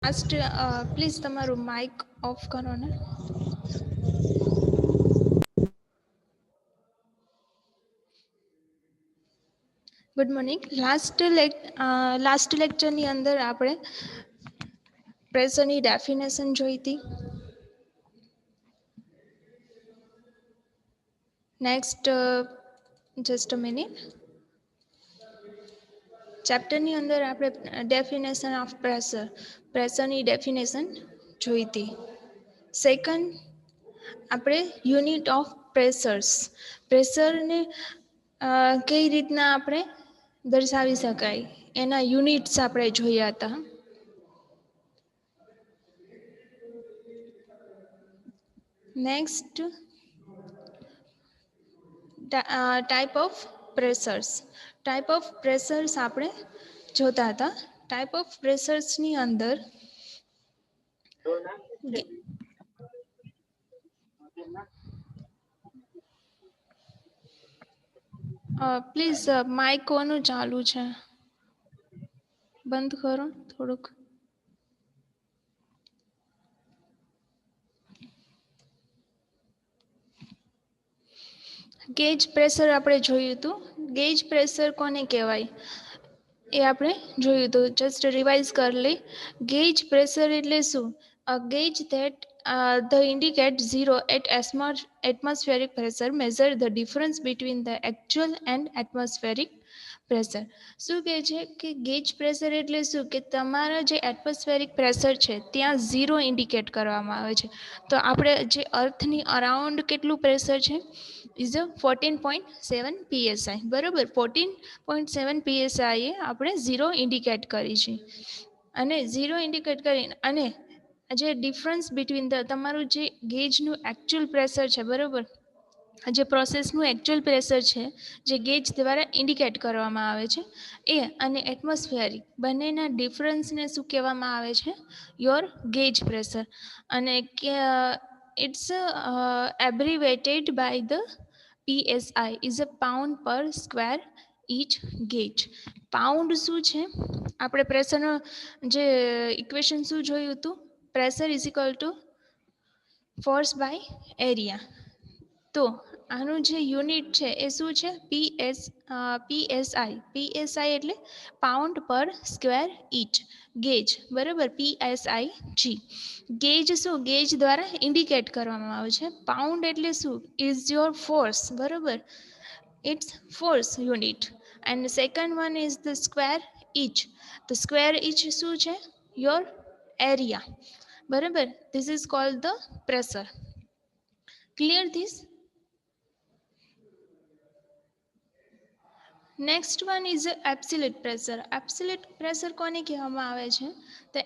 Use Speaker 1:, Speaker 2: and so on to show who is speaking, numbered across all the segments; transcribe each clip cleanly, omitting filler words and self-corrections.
Speaker 1: Last please તમારું Mike of કરો ને. Good morning. લાસ્ટ લેક્ચરની અંદર આપણે પ્રેશરની ડેફિનેશન જોઈ હતી. Next just a minute. ચેપ્ટરની અંદર આપણે ડેફિનેશન ઓફ પ્રેશરની ડેફિનેશન જોઈ હતી. સેકન્ડ આપણે યુનિટ ઓફ પ્રેશરને કઈ રીતના આપણે દર્શાવી શકાય એના યુનિટ્સ આપણે જોયા હતા. નેક્સ્ટ ટાઈપ ઓફ પ્રેશર્સ આપણે જોતા હતા. ટાઈપ ઓફ પ્રેશર્સની અંદર પ્લીઝ માઇક કોનું ચાલુ છે બંધ કરો થોડુંક. ગેજ પ્રેશર આપણે જોયું હતું. ગેજ પ્રેશર કોને કહેવાય એ આપણે જોયું હતું. જસ્ટ રિવાઇઝ કરી લઈ. ગેજ પ્રેશર એટલે શું? A gauge that the indicate zero at atmospheric pressure measure the difference between the actual and atmospheric pressure. શું કહે છે કે ગેજ પ્રેશર એટલે શું કે તમારા જે એટમોસ્ફેરિક પ્રેશર છે ત્યાં ઝીરો ઇન્ડિકેટ કરવામાં આવે છે. તો આપણે જે અર્થની અરાઉન્ડ કેટલું પ્રેશર છે ઇઝ 14.7 psi. બરાબર, 14.7 psi એ આપણે ઝીરો ઇન્ડિકેટ કરી છે. અને ઝીરો ઇન્ડિકેટ કરીને અને જે ડિફરન્સ બિટવીન તમારું જે ગેજનું એકચ્યુઅલ પ્રેશર છે, બરાબર, જે પ્રોસેસનું એકચ્યુઅલ પ્રેશર છે જે ગેજ દ્વારા ઇન્ડિકેટ કરવામાં આવે છે એ અને એટમોસ્ફિયરિક બંનેના ડિફરન્સને શું કહેવામાં આવે છે? Your gauge pressure. અને it's abbreviated by the PSI is a pound per square inch gauge. Pound શું છે? આપણે પ્રેશરનો જે ઇક્વેશન શું જોયું હતું? Pressure is equal to force by area. તો આનું જે યુનિટ છે એ શું છે? PSI એટલે pound per square inch gauge. બરાબર, PSI G. ગેજ શું? ગેજ દ્વારા ઇન્ડિકેટ કરવામાં આવે છે. પાઉન્ડ એટલે શું? Is your force. બરાબર, it's force unit. And second one is the square inch. તો સ્ક્વેર ઇચ શું છે? Your area. બરાબર, this is called the pressure. Clear this? Next one is absolute pressure. Absolute pressure કોને કહેવામાં આવે છે? The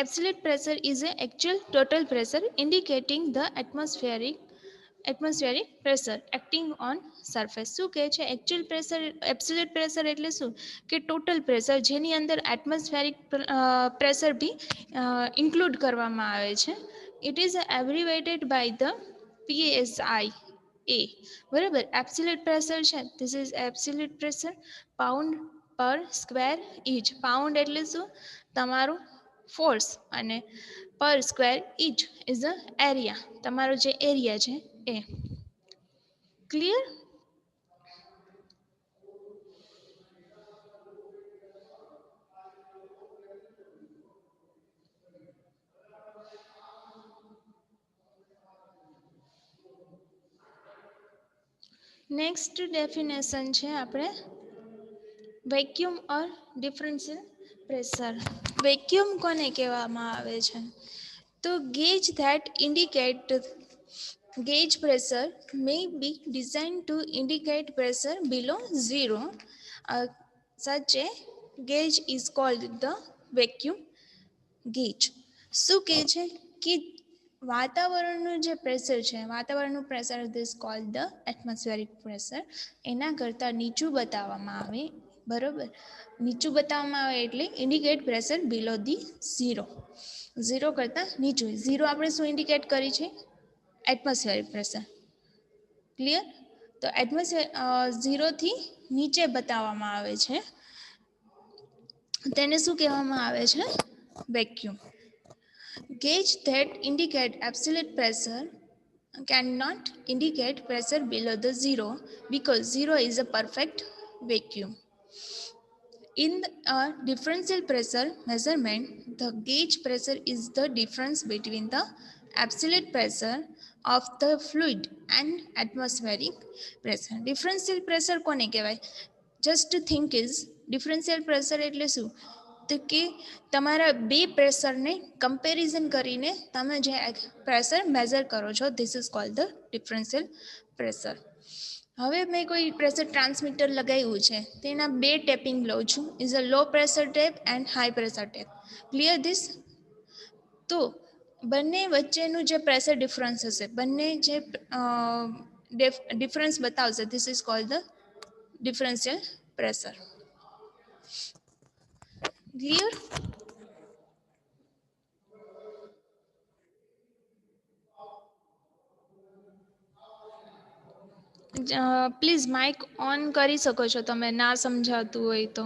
Speaker 1: absolute pressure is the actual total pressure indicating the atmospheric pressure acting on surface. શું કહે છે? Actual pressure, absolute pressure એટલે શું કે ટોટલ પ્રેશર જેની અંદર એટમોસ્ફેરિક પ્રેશર બી ઇન્ક્લુડ કરવામાં આવે છે. It is abbreviated by the PSI A. બરાબર, એબ્સોલ્યુટ પ્રેશર છે, this is absolute pressure pound per square inch. Pound એટલે શું? તમારું ફોર્સ. અને per square inch is a area, તમારો જે એરિયા છે એ. ક્લિયર? નેક્સ્ટ ડેફિનેશન છે આપણે વેક્યુમ ઓર ડિફરન્શિયલ પ્રેશર. વેક્યુમ કોને કહેવામાં આવે છે? તો gauge that indicate gauge pressure may be designed to indicate pressure below zero. Such a gauge is called the vacuum gauge. શું કહે છે કે વાતાવરણનું જે પ્રેશર છે, વાતાવરણનું pressure this cold the atmospheric pressure, એના કરતાં નીચું બતાવવામાં આવે. બરાબર, નીચું બતાવવામાં આવે એટલે indicate pressure below the zero. Zero કરતાં નીચું. ઝીરો આપણે શું ઇન્ડિકેટ કરી છે? Atmospheric pressure. ક્લિયર? તો ઝીરોથી નીચે બતાવવામાં આવે છે તેને શું કહેવામાં આવે છે? vacuum. Gauge that indicate absolute pressure cannot indicate pressure below the zero because zero is a perfect vacuum. In a differential pressure measurement, the gauge pressure is the difference between the absolute pressure of the fluid and atmospheric pressure. Differential pressure કોને કહેવાય? Just think is differential pressure એટલે શું? તો કે તમારા બે પ્રેશરને comparison કરીને તમે જે પ્રેશર મેઝર કરો છો, this is called the differential pressure. હવે મેં કોઈ પ્રેશર ટ્રાન્સમીટર લગાવ્યું છે, તેના બે ટેપિંગ લઉં છું, is a low pressure tap and high pressure tap. Clear this? તો બંને વચ્ચેનું જે પ્રેશર ડિફરન્સ હશે, બંને જે ડિફરન્સ બતાવશે, this is called the differential pressure. Clear? Please mic on કરી શકો છો તમે, ના સમજાતું હોય તો.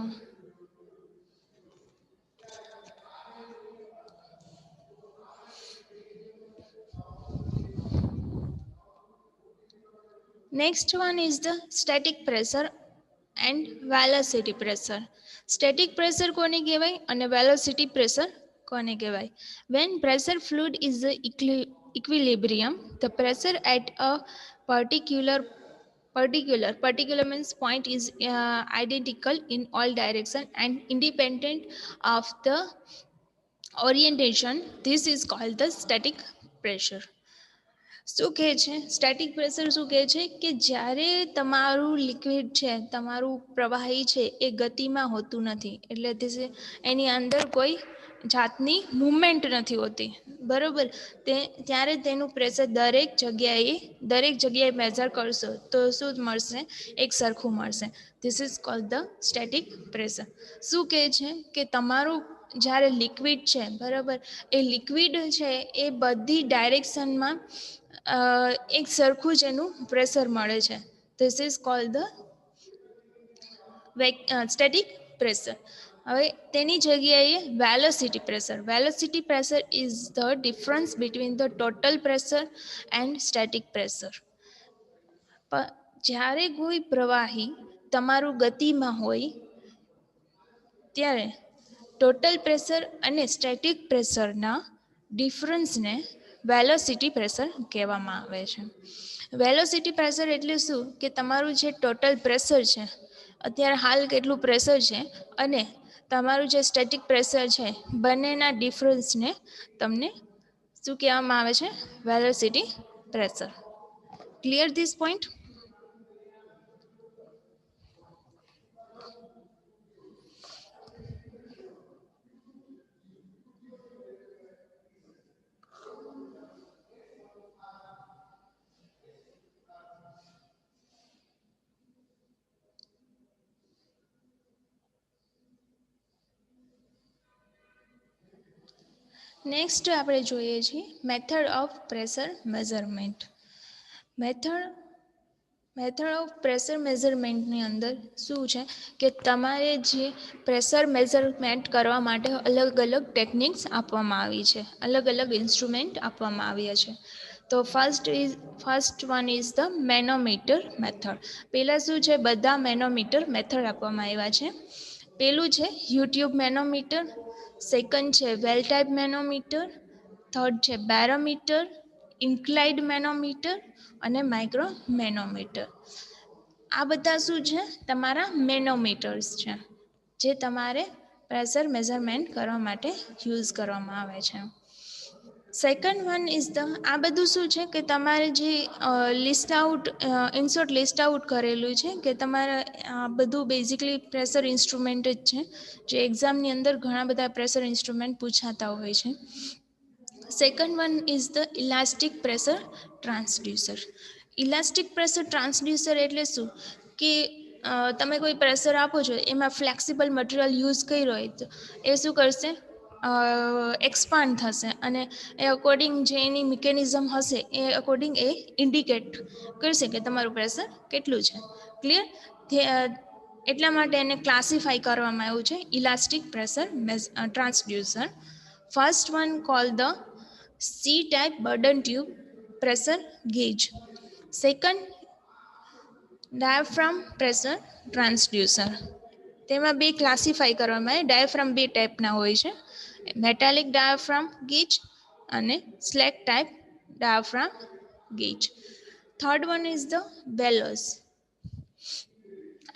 Speaker 1: Next one is the static pressure and velocity pressure. Static pressure કોને કહેવાય અને velocity pressure કોને કહેવાય? When pressure fluid is the equilibrium, the pressure at a particular means point is identical in all direction and independent of the orientation. This is called the static pressure. શું કહે છે static pressure? શું કહે છે કે જ્યારે તમારું liquid છે, તમારું પ્રવાહી છે, એ ગતિમાં હોતું નથી, એટલે એની અંદર કોઈ જાતની મૂવમેન્ટ નથી હોતી, બરાબર? ત્યારે તેનું પ્રેશર દરેક જગ્યાએ મેઝર કરશો તો શું મળશે? એક સરખું મળશે. This is called the static pressure. શું કહે છે કે તમારું જ્યારે લિક્વિડ છે, બરાબર, એ લિક્વિડ છે એ બધી ડાયરેક્શનમાં એક સરખું જ એનું પ્રેશર મળે છે. This is called the static pressure. હવે તેની જગ્યાએ velocity pressure. Velocity pressure is the difference between the total pressure and static pressure. જ્યારે કોઈ પ્રવાહી તમારું ગતિમાં હોય ત્યારે ટોટલ પ્રેશર અને સ્ટેટિક પ્રેશરના ડિફરન્સને વેલોસિટી પ્રેશર કહેવામાં આવે છે. વેલોસિટી પ્રેશર એટલે શું? કે તમારું જે ટોટલ પ્રેશર છે, અત્યારે હાલ કેટલું પ્રેશર છે, અને તમારું જે સ્ટેટિક પ્રેશર છે, બંનેના ડિફરન્સને તમને શું કહેવામાં આવે છે? Velocity pressure. Clear this point? Next આપણે જોઈએ છીએ method of pressure measurement. Method of pressure મેઝરમેન્ટની અંદર શું છે કે તમારે જે પ્રેશર મેઝરમેન્ટ કરવા માટે અલગ અલગ ટેકનિક્સ આપવામાં આવી છે, અલગ અલગ ઇન્સ્ટ્રુમેન્ટ આપવામાં આવ્યા છે. તો first one is the manometer method. પહેલાં શું છે? બધા મેનોમીટર મેથડ આપવામાં આવ્યા છે. પહેલું છે યુટ્યુબ મેનોમીટર, સેકન્ડ છે વેલ ટાઇપ મેનોમીટર, થર્ડ છે બેરોમીટર, ઇન્ક્લાઇડ મેનોમીટર અને માઇક્રો મેનોમીટર. આ બધા શું છે? તમારા મેનોમીટર્સ છે, જે તમારે પ્રેશર મેઝરમેન્ટ કરવા માટે યુઝ કરવામાં આવે છે. સેકન્ડ વન ઇઝ ધ, આ બધું શું છે કે તમારે જે ઇનશોર્ટ લિસ્ટ આઉટ કરેલું છે કે તમારે આ બધું બેઝિકલી પ્રેશર ઇન્સ્ટ્રુમેન્ટ જ છે, જે એક્ઝામની અંદર ઘણા બધા પ્રેશર ઇન્સ્ટ્રુમેન્ટ પૂછાતા હોય છે. Second one is the elastic pressure transducer. Elastic pressure transducer એટલે શું? કે તમે કોઈ પ્રેશર આપો છો, એમાં ફ્લેક્સિબલ મટીરિયલ યુઝ કર્યો હોય તો એ શું કરશે? એક્સપાન્ડ થશે, અને એ અકોર્ડિંગ જે એની મિકેનિઝમ હશે એ અકોર્ડિંગ એ ઇન્ડિકેટ કરશે કે તમારું પ્રેશર કેટલું છે. ક્લિયર? એટલા માટે એને ક્લાસિફાઈ કરવામાં આવ્યું છે elastic pressure transducer. First one called the C-type burden tube pressure gauge. Second, diaphragm pressure transducer. તેમાં બે ક્લાસિફાઈ કરવામાં આવે. ડાયાફ્રામ બે ટાઈપના હોય છે, મેટાલિક ડાયાફ્રામ ગેજ અને slack type diaphragm gauge. Third one is the bellows.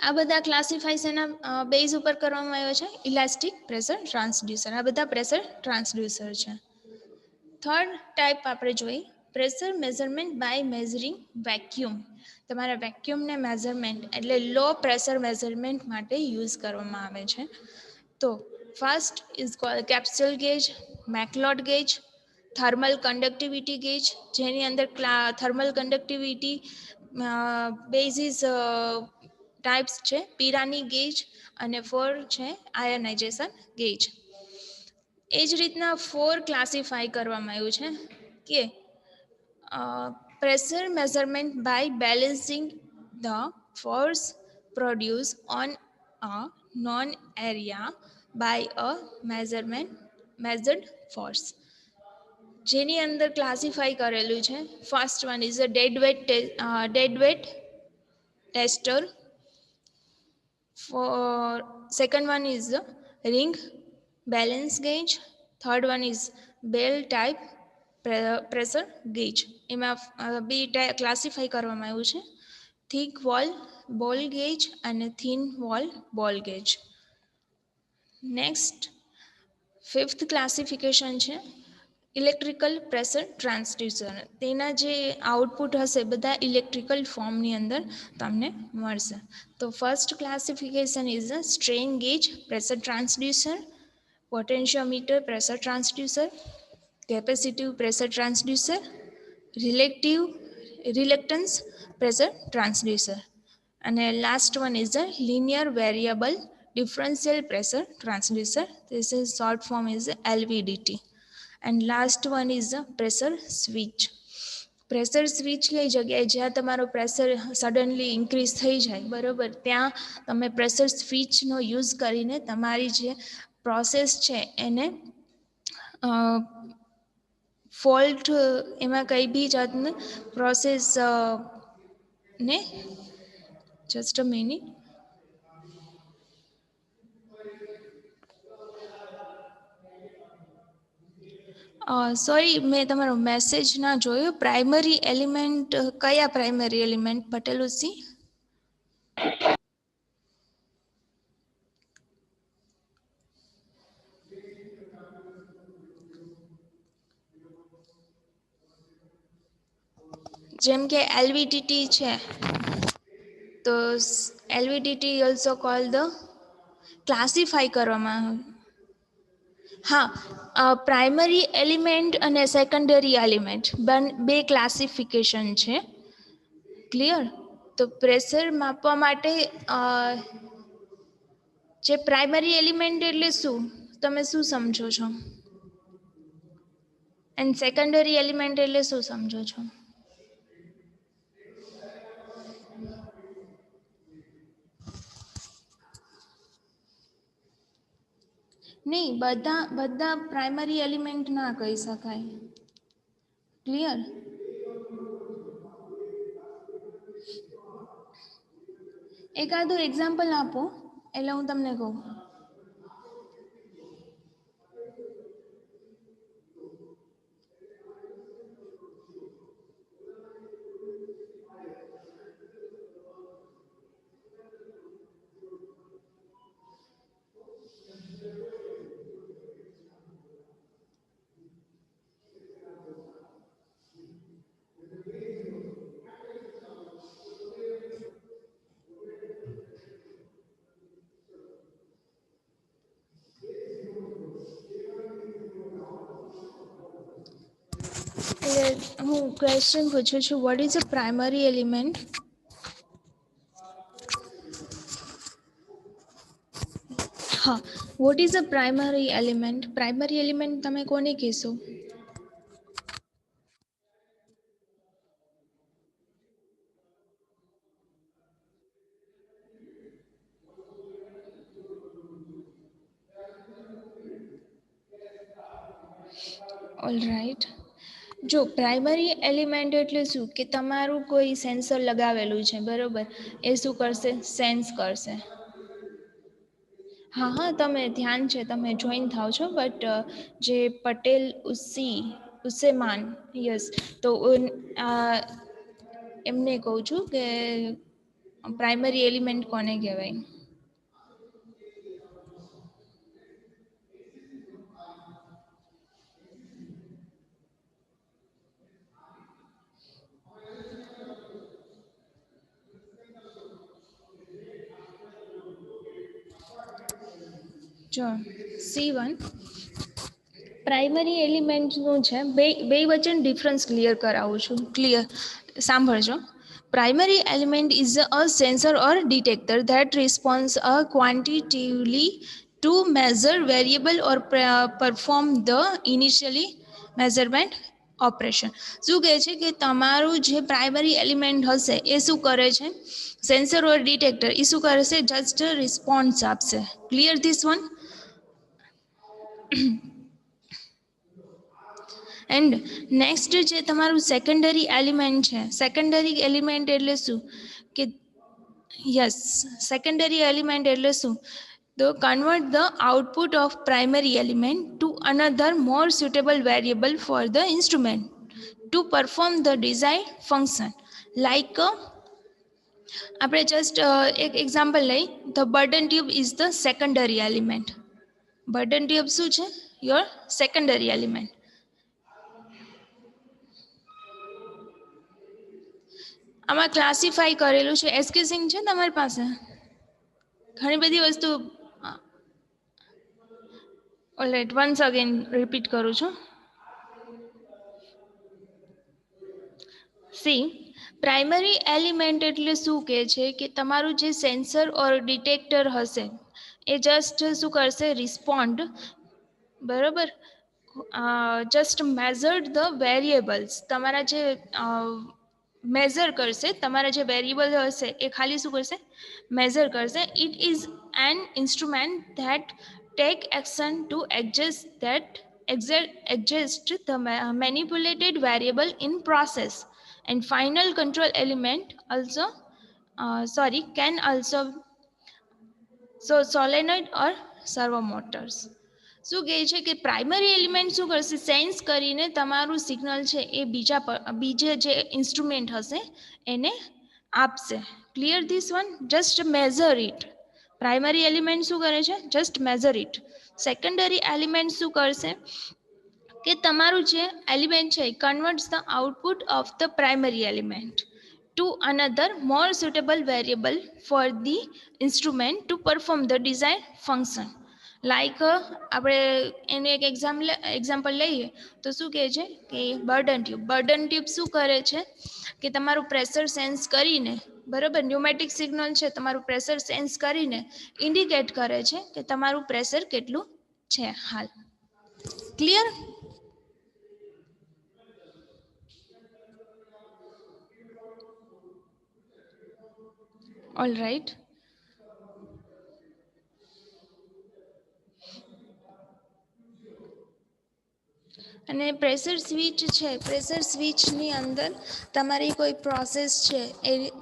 Speaker 1: આ બધા ક્લાસિફાઈસ એના બેઝ ઉપર કરવામાં આવ્યો છે, ઇલાસ્ટિક પ્રેશર ટ્રાન્સડ્યુસર. આ બધા પ્રેશર ટ્રાન્સડ્યુસર છે. થર્ડ ટાઈપ આપણે જોઈએ, pressure measurement by measuring vacuum. તમારા વેક્યુમને મેઝરમેન્ટ એટલે લો પ્રેશર મેઝરમેન્ટ માટે યુઝ કરવામાં આવે છે. તો first is called capsule gauge, McLeod gauge, thermal conductivity gauge, જેની અંદર થર્મલ કન્ડક્ટિવિટી બેઝિસ ટાઈપ્સ છે, પિરાની ગેજ અને ફોર છે આયનાઇઝેશન ગેજ. એ જ રીતના ફોર ક્લાસિફાઈ કરવામાં આવ્યું છે કે pressure measurement by balancing the force produce on a known area by a measured force. જેની અંદર ક્લાસિફાઈ કરેલું છે, first one is a dead weight tester. Second one is the ring balance gauge. Third one is bell type pressure gauge. એમાં બે classify કરવામાં આવ્યું છે, thick wall ball gauge અને thin wall ball gauge. Next fifth classification છે electrical pressure transducer. તેના જે output હશે બધા ઇલેક્ટ્રિકલ ફોર્મની અંદર તમને મળશે. તો first classification is a strain gauge pressure transducer, potentiometer pressure transducer, capacitive pressure transducer, reluctance pressure transducer, અને last one is a linear variable differential pressure transducer. This is short form is LVDT. And last one is the pressure switch. Pressure switch કઈ જગ્યાએ, જ્યાં તમારો pressure suddenly increase થઈ જાય બરાબર, ત્યાં તમે પ્રેશર સ્વિચનો યુઝ કરીને તમારી જે પ્રોસેસ છે એને ફોલ્ટ, એમાં કંઈ બી જાતનું પ્રોસેસ ને જસ્ટ અ મિનિટ. સોરી, મેં તમારો મેસેજ ના જોયો. પ્રાઇમરી એલિમેન્ટ કયા પ્રાઇમરી એલિમેન્ટ પટેલું સી? જેમ કે એલવીડીટી છે, તો LVDT also call the classify કરવામાં આવે. હા, પ્રાઇમરી એલિમેન્ટ અને સેકન્ડરી એલિમેન્ટ બે ક્લાસિફિકેશન છે. ક્લિયર? તો પ્રેશર માપવા માટે જે પ્રાઇમરી એલિમેન્ટ એટલે શું, તમે શું સમજો છો? એન્ડ સેકન્ડરી એલિમેન્ટ એટલે શું સમજો છો? નહીં, બધા પ્રાઇમરી એલિમેન્ટ ના કહી શકાય. ક્લિયર? એકાદું એક્ઝામ્પલ આપો એટલે હું તમને કહું. હું ક્વેશ્ચન પૂછું છું, what is a primary element? હા, what is a primary element? Primary element તમે કોને કહેશો? All right. જો પ્રાઇમરી એલિમેન્ટ એટલે શું કે તમારું કોઈ સેન્સર લગાવેલું છે બરોબર, એ શું કરશે, સેન્સ કરશે. હા હા તમે ધ્યાન છે, તમે જોઈન થાવ છો, બટ જે પટેલ ઉસ્સેમાન યસ, તો એમને કહું છું કે પ્રાઇમરી એલિમેન્ટ કોને કહેવાય. જો C1 પ્રાઇમરી એલિમેન્ટનું છે, બે વચ્ચે ડિફરન્સ ક્લિયર કરાવું છું. સાંભળજો. Primary element is a sensor or detector that response a quantitatively to measure variable or perform the initially measurement operation. શું કહે છે કે તમારું જે પ્રાઇમરી એલિમેન્ટ હશે એ શું કરે છે, સેન્સર ઓર ડિટેક્ટર એ શું કરે છે, જસ્ટ રિસ્પોન્સ આપશે. Clear this one. And next જે તમારું સેકન્ડરી એલિમેન્ટ છે, સેકન્ડરી એલિમેન્ટ એટલે શું કે યસ, સેકન્ડરી એલિમેન્ટ એટલે શું, તો convert the output of primary element to another more suitable variable for the instrument to perform the desired function. Like આપણે જસ્ટ એક એક્ઝામ્પલ લઈ, the burden tube is the secondary element. Burden tube શું છે, your secondary element. આમાં classify કરેલું છે, એસ્કેસિંગ છે તમારી પાસે ઘણી બધી વસ્તુ. ઓલરાઈટ, વન્સ અગેન રિપીટ કરું છું. સી પ્રાઇમરી એલિમેન્ટ એટલે શું કહે છે કે તમારું જે સેન્સર ઓર ડિટેક્ટર હશે એ જસ્ટ શું કરશે, રિસ્પોન્ડ, બરોબર, જસ્ટ મેઝર્ડ ધ વેરિયેબલ્સ, તમારા જે મેઝર કરશે, તમારા જે વેરિયેબલ હશે એ ખાલી શું કરશે, મેઝર કરશે. It is an instrument that take action to adjust the manipulated variable in process, and final control element also can also so solenoid or servo motors. શું કહે છે કે પ્રાઇમરી એલિમેન્ટ શું કરશે, સેન્સ કરીને તમારું સિગ્નલ છે એ બીજા જે ઇન્સ્ટ્રુમેન્ટ હશે એને આપશે. Clear this one. Just measure it. Primary element શું કરે છે, just measure it. Secondary element શું કરશે કે તમારું જે એલિમેન્ટ છે converts the output of the primary element to another more suitable variable for the instrument two perform the design function. Like આપણે એનું એક એક્ઝામ્પલ લઈએ તો શું કહે છે કે બર્ડન ટ્યુબ શું કરે છે કે તમારું પ્રેશર સેન્સ કરીને, બરાબર, ન્યુમેટિક સિગ્નલ છે, તમારું પ્રેશર સેન્સ કરીને ઇન્ડિકેટ કરે છે કે તમારું પ્રેશર કેટલું છે હાલ. ક્લિયર. All right. અને પ્રેશર સ્વિચ છે, પ્રેશર સ્વિચની અંદર તમારી કોઈ પ્રોસેસ છે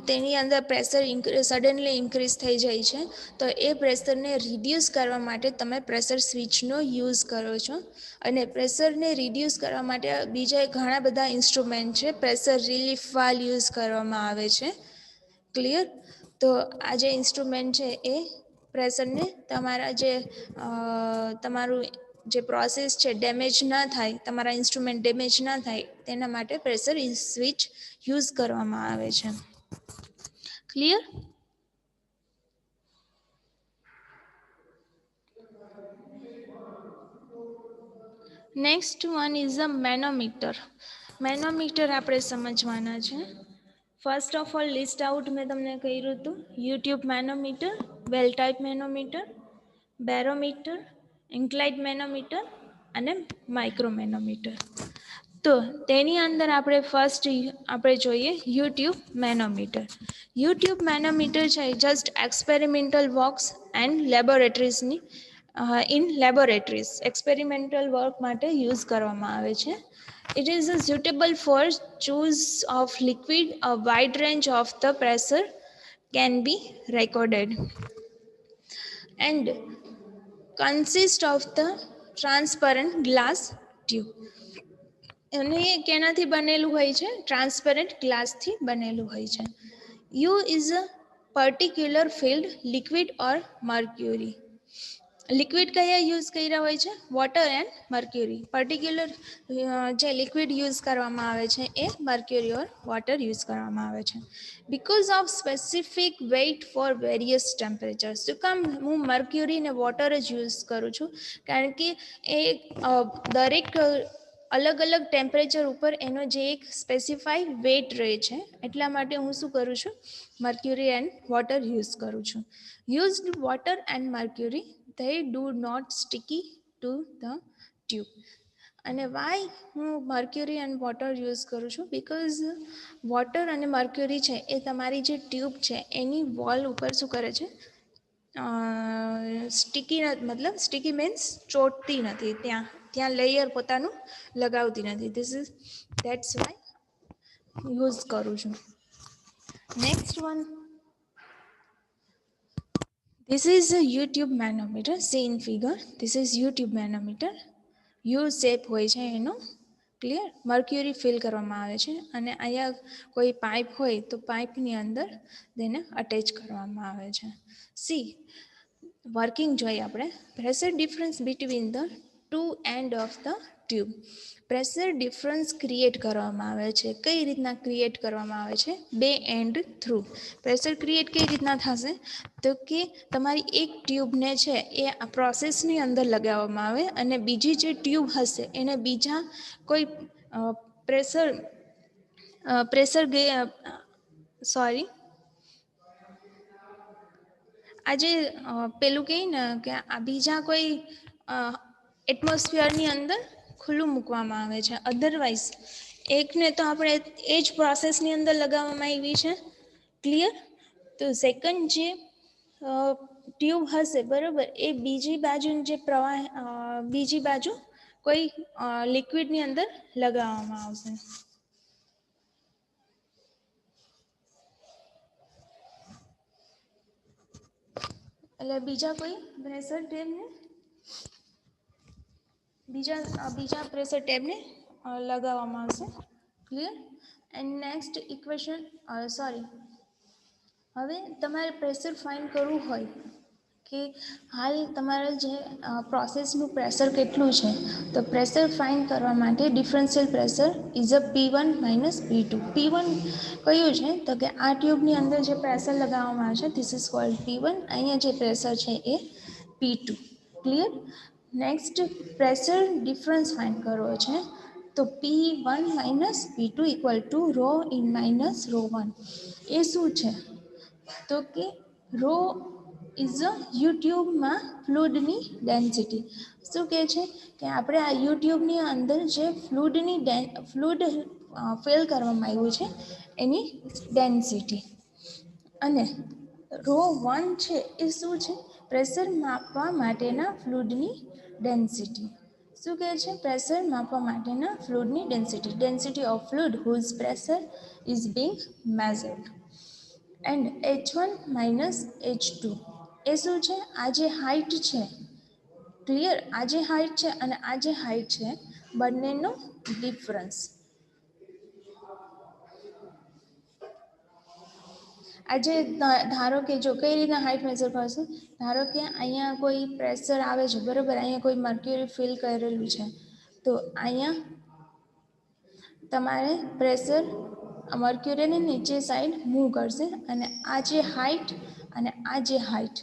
Speaker 1: તેની અંદર પ્રેશર સડનલી ઇન્ક્રીઝ થઈ જાય છે, તો એ પ્રેશરને રિડ્યુસ કરવા માટે તમે પ્રેશર સ્વિચનો યુઝ કરો છો. અને પ્રેશરને રિડ્યુસ કરવા માટે બીજા ઘણા બધા ઇન્સ્ટ્રુમેન્ટ છે, પ્રેશર રિલીફ વાલ્વ યુઝ કરવામાં આવે છે. ક્લિયર. તો આ જે ઇન્સ્ટ્રુમેન્ટ છે એ પ્રેશરને તમારું જે પ્રોસેસ છે ડેમેજ ના થાય, તમારા ઇન્સ્ટ્રુમેન્ટ ડેમેજ ના થાય તેના માટે પ્રેશર સ્વિચ યુઝ કરવામાં આવે છે. Clear. Next one is a manometer. Manometer આપણે સમજવાના છે. First of all list out મેં તમને કહ્યું હતું, U tube manometer, bell type manometer, barometer, inclined manometer અને માઇક્રોમેનોમીટર. તો તેની અંદર આપણે ફર્સ્ટ આપણે જોઈએ યુટ્યુબ મેનોમીટર. યુટ્યુબ મેનોમીટર છે જસ્ટ એક્સપેરિમેન્ટલ વર્ક્સ એન્ડ લેબોરેટરીઝની ઇન લેબોરેટરીઝ એક્સપેરિમેન્ટલ વર્ક માટે યુઝ કરવામાં આવે છે. It is suitable for choose of liquid. A wide range of the pressure can be recorded and consist of the transparent glass tube. અને કેનાથી બનેલું હોય છે? Transparent ગ્લાસથી બનેલું હોય છે. You is a particular field liquid or mercury. Liquid કયા use કર્યા હોય છે? Water and mercury. પર્ટિક્યુલર જે લિક્વિડ યુઝ કરવામાં આવે છે એ મર્ક્યુરી ઓર વોટર યુઝ કરવામાં આવે છે. Because of specific weight four various temperature. શું કામ હું મર્ક્યુરી ને વોટર જ યુઝ કરું છું? કારણ કે એ દરેક અલગ અલગ ટેમ્પરેચર ઉપર એનો જે એક સ્પેસિફાઈડ વેટ રહે છે, એટલા માટે હું શું કરું છું? મર્ક્યુરી એન્ડ વોટર યુઝ કરું છું. Used water and mercury they do not sticky to the tube. અને વાય હું મર્ક્યુરી એન્ડ વોટર યુઝ કરું છું? બિકોઝ વોટર અને મર્ક્યુરી છે એ તમારી જે ટ્યુબ છે એની વોલ ઉપર શું કરે છે? સ્ટીકી, મતલબ સ્ટીકી મીન્સ ચોટતી નથી, ત્યાં લેયર પોતાનું લગાવતી નથી. ધેટ્સ વાય યુઝ કરું છું. Next one, this is a YouTube manometer. See in figure, this is YouTube manometer. U shape હોય છે એનો. ક્લિયર? મર્ક્યુરી ફિલ કરવામાં આવે છે અને અહીંયા કોઈ પાઇપ હોય તો પાઇપની અંદર તેને અટેચ કરવામાં આવે છે. સી વર્કિંગ જોઈએ આપણે. Pressure difference between the two end of the tube. Pressure difference create કરવામાં આવે છે. કઈ રીતના ક્રિએટ કરવામાં આવે છે? બે એન્ડ થ્રુ. પ્રેશર ક્રિએટ કઈ રીતના થશે? તો કે તમારી એક ટ્યુબને છે એ આ પ્રોસેસની અંદર લગાવવામાં આવે અને બીજી જે ટ્યુબ હશે એને બીજા કોઈ સોરી આજે પેલું કહે ને કે આ બીજા કોઈ એટમોસ્ફિયરની અંદર ખુલ્લું મૂકવામાં આવે છે. અધરવાઇઝ એકને તો આપણે એ જ પ્રોસેસની અંદર લગાવવામાં આવી છે. ક્લિયર? તો સેકન્ડ જે ટ્યુબ હશે, બરાબર, એ બીજી બાજુ જે પ્રવાહ બીજી બાજુ કોઈ લિક્વિડની અંદર લગાવવામાં આવશે. એટલે બીજા કોઈ પ્રેશર ટેબને બીજા પ્રેશર ટેબને લગાવવામાં આવશે. Clear? And next equation, sorry, હવે તમારે પ્રેશર ફાઇન્ડ કરવું હોય કે હાલ તમારા જે પ્રોસેસનું પ્રેશર કેટલું છે, તો પ્રેશર ફાઇન્ડ કરવા માટે differential pressure is a P1 minus P2. P1 કયું છે? તો કે આ ટ્યુબની અંદર જે પ્રેશર લગાવવામાં આવે છે ધીસ ઇઝ કોલ્ડ P1. અહીંયા જે પ્રેશર છે એ P2. Clear? Next pressure difference find કરવો છે, તો P1 minus P2 equal to rho in minus rho 1. એ શું છે? તો કે રો ઇઝ અ યુટ્યુબમાં ફ્લુડની ડેન્સિટી. શું કહે છે? કે આપણે આ યુટ્યુબની અંદર જે ફ્લુડ ફિલ કરવામાં આવ્યું છે એની ડેન્સિટી. અને રો 1 છે એ શું છે? પ્રેશર માપવા માટેના ફ્લુડની ડેન્સિટી. શું કહે છે? પ્રેશર માપવા માટેના ફ્લુડની density. Density of fluid whose pressure is being measured. And H1 minus H2 એ શું છે? આ જે હાઇટ છે, ક્લિયર, આ જે હાઇટ છે અને આ જે હાઇટ છે બંનેનો ડિફરન્સ. આજે ધારો કે જો કઈ રીતના હાઇટ મેઝર કરશું, ધારો કે અહીંયા કોઈ પ્રેશર આવે છે, બરાબર, અહીંયા કોઈ મર્ક્યુરી ફિલ કરેલું છે, તો અહીંયા તમારે પ્રેશર મર્ક્યુરીની નીચે સાઈડ મૂવ કરશે અને આ જે હાઇટ અને આ જે હાઇટ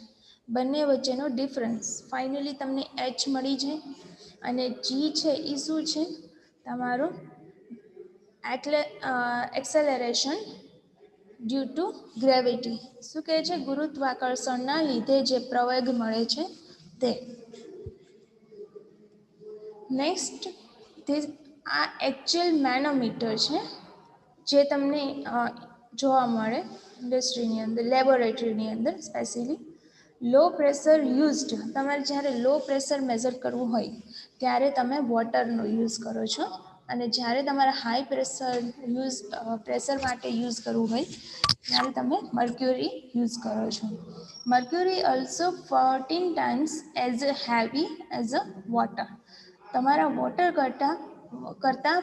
Speaker 1: બંને વચ્ચેનો ડિફરન્સ ફાઇનલી તમને H મળી જાય. અને G છે એ શું છે? તમારું એક્સેલરેશન ડ્યુ ટુ ગ્રેવિટી. શું કહે છે? ગુરુત્વાકર્ષણના લીધે જે પ્રવેગ મળે છે તે. નેક્સ્ટ, આ એકચ્યુઅલ મેનોમીટર છે જે તમને જોવા મળે ઇન્ડસ્ટ્રીની અંદર, લેબોરેટરીની અંદર સ્પેશિયલી. લો પ્રેશર યુઝડ, તમારે જ્યારે લો પ્રેશર મેઝર કરવું હોય ત્યારે તમે વોટરનો યુઝ કરો છો, અને જ્યારે તમારે હાઈ પ્રેશર માટે યુઝ કરવું હોય ત્યારે તમે મર્ક્યુરી યુઝ કરો છો. Mercury also 14 times as heavy as a water, તમારા વોટર કરતાં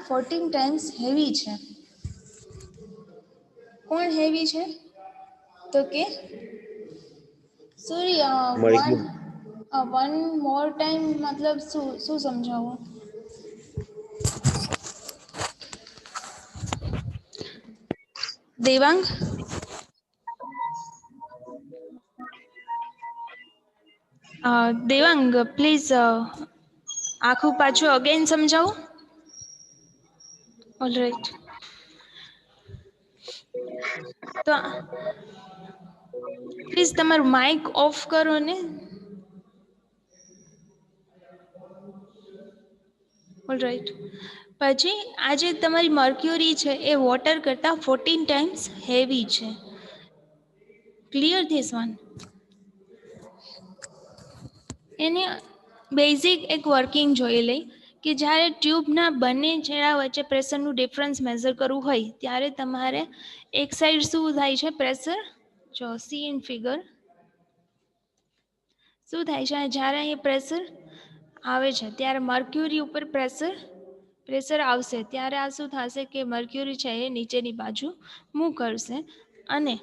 Speaker 1: 14 ટાઈમ્સ હેવી છે. કોણ હેવી છે? તો કે સોરી
Speaker 2: મળી.
Speaker 1: વન મોર ટાઈમ મતલબ શું સમજાવું? દેવાંગ, દેવાંગ પ્લીઝ આખું પાછું અગેન સમજાવું. All right. તો પ્લીઝ તમારું માઇક ઓફ કરો ને. All right. પછી આજે તમારી મર્ક્યુરી છે એ વોટર કરતાં 14 ટાઈમ્સ હેવી છે. Clear this one? Any basic એક વર્કિંગ જોઈ લઈ કે જ્યારે ટ્યુબના બંને છેડા વચ્ચે પ્રેશરનું ડિફરન્સ મેઝર કરવું હોય ત્યારે તમારે એક સાઈડ શું થાય છે પ્રેશર, જો સી ઇન ફિગર શું થાય છે જ્યારે અહીં પ્રેશર આવે છે ત્યારે મર્ક્યુરી ઉપર પ્રેશર આવશે ત્યારે આ શું થશે કે મર્ક્યુરી છે એ નીચેની બાજુ મૂવ કરશે, અને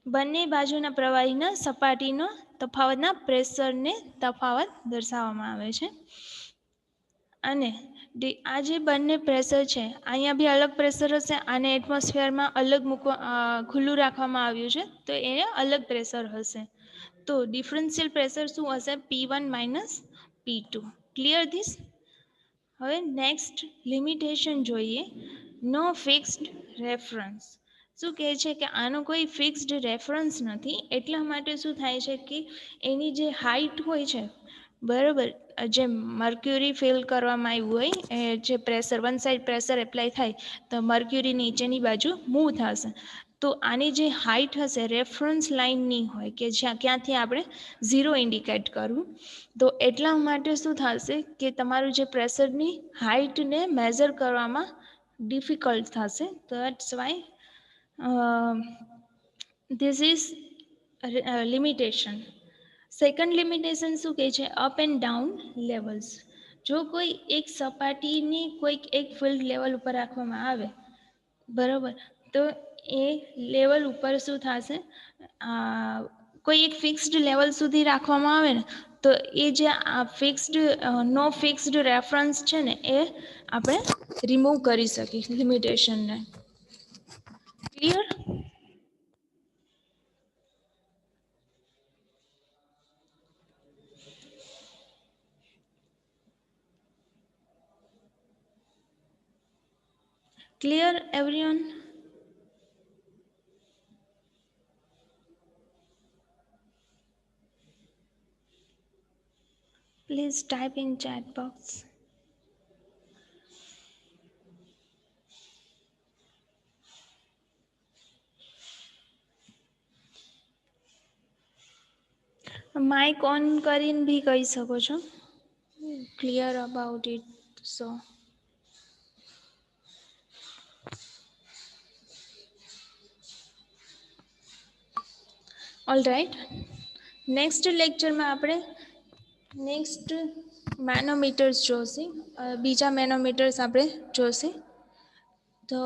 Speaker 1: બંને બાજુના પ્રવાહીના સપાટીનો તફાવતના પ્રેશરને તફાવત દર્શાવવામાં આવે છે. અને આ જે બંને પ્રેશર છે અહીંયા બી અલગ પ્રેશર હશે, આને એટમોસ્ફિયરમાં અલગ ખુલ્લું રાખવામાં આવ્યું છે તો એને અલગ પ્રેશર હશે. તો ડિફરન્શિયલ પ્રેશર શું હશે? P1 - P2. Clear this? હવે નેક્સ્ટ લિમિટેશન જોઈએ. નો ફિક્સ્ડ રેફરન્સ. શું કહે છે કે આનો કોઈ ફિક્સ્ડ રેફરન્સ નથી, એટલા માટે શું થાય છે કે એની જે હાઈટ હોય છે બરાબર, જે મર્ક્યુરી ફિલ કરવામાં આવ્યું હોય એ જે pressure one side pressure apply થાય તો મર્ક્યુરી નીચેની બાજુ મૂવ થશે. તો આની જે હાઈટ હશે રેફરન્સ લાઇનની હોય કે જ્યાં ક્યાંથી આપણે 0 ઇન્ડિકેટ કરવું, તો એટલા માટે શું થશે કે તમારું જે પ્રેશરની હાઈટને મેઝર કરવામાં ડિફિકલ્ટ થશે. That's why this is limitation. Second limitation શું કહે છે? Up and down levels. જો કોઈ એક સપાટીની કોઈક એક ફિલ્ડ લેવલ ઉપર રાખવામાં આવે બરાબર, તો એ લેવલ ઉપર શું થશે, કોઈ એક ફિક્સ્ડ લેવલ સુધી રાખવામાં આવે ને તો એ જે નો ફિક્સ્ડ રેફરન્સ છે ને એ આપણે રિમૂવ કરી શકીએ લિમિટેશનને. Clear? Clear everyone? Please type in chat box. Mic on કરીને બી કહી શકો છો. Clear about it. So all right. Next લેક્ચરમાં આપણે મેનોમીટર્સ જોશે, બીજા મેનોમીટર્સ આપણે જોશે. તો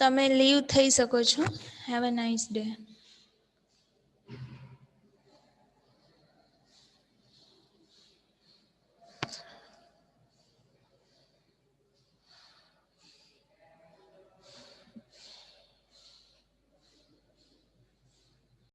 Speaker 1: તમે લીવ થઈ શકો છો. Have a nice day.